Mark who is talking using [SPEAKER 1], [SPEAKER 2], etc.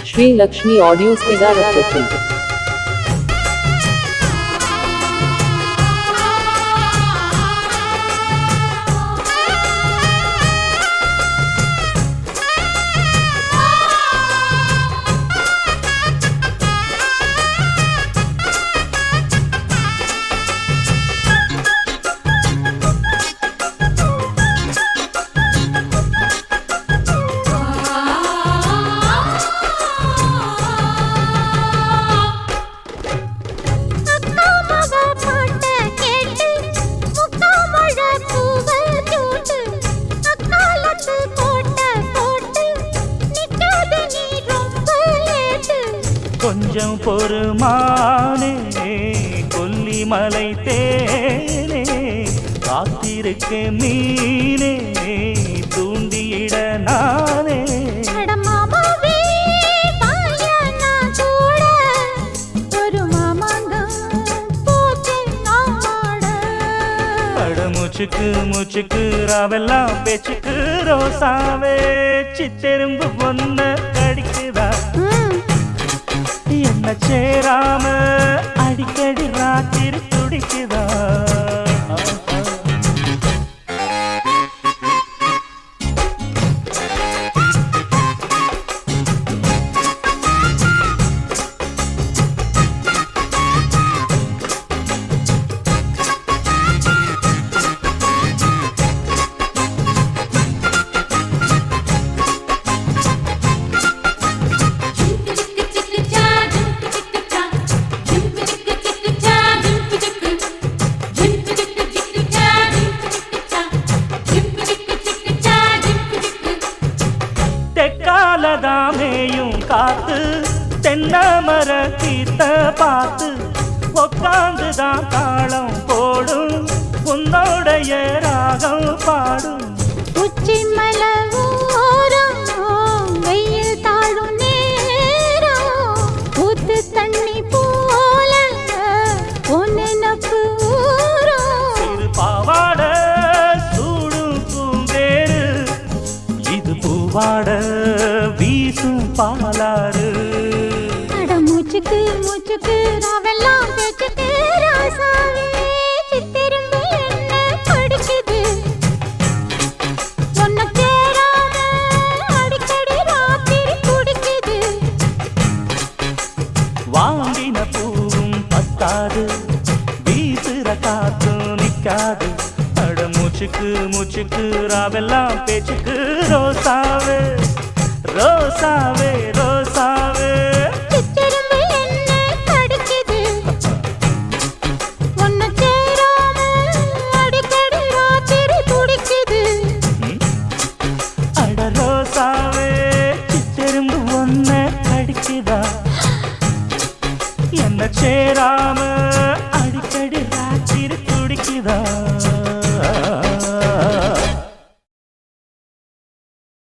[SPEAKER 1] Shri Lakshmi audios के रखी
[SPEAKER 2] கொஞ்சம் பொறுமானே கொல்லிமலை தேனே காத்திருக்க மீனே தூண்டியிட நானே முச்சுக்கு முச்சுக்கு ராவெல்லாம் பேச்சுக்கு ரோசாவே சித்தெரும்பு பொண்ண கடிக்குதா என்ன சேராம அடிக்கடி ராத்திரி துடிக்குதா தெக்காலதாமேயும் காத்து தென்னமர தீர்த்த பார்த்து உட்காந்துதான் தாளம் போடும் உன்னோடைய ராகம் பாடும்
[SPEAKER 3] உச்சி மலவோரம் வெயில் தாழும் நேரம் ஊத்து தண்ணி போல ஒன்னப்பு
[SPEAKER 2] இது பாவாட சூடும் பூந்தேரு இது பூவாட வீசும் பாலாறு
[SPEAKER 3] மூச்சுக்கு மூச்சுக்கு ராவெல்லாம் பேச்சுக்கு ராசாவே சித்திரும்பு என்ன படிக்குது ஒன்ன தேராம அடிக்கடி ராத்திரி குடிக்குது
[SPEAKER 2] வாங்கின பூவும் பத்தாது வீசுற காத்தும் நிக்காது அட மூச்சுக்கு மூச்சுக்கு ராவெல்லாம் பேச்சுக்கு ரோசாவே ரோசாவே ரோசாவே
[SPEAKER 3] சித்திரும்பு என்ன படிக்குது ஒன்ன தேராம அடிக்கடி ராத்திரி குடிக்குது
[SPEAKER 2] அட ரோசாவே சித்தெரும்பு ஒன்ன கடிக்குதா என்ன சேராம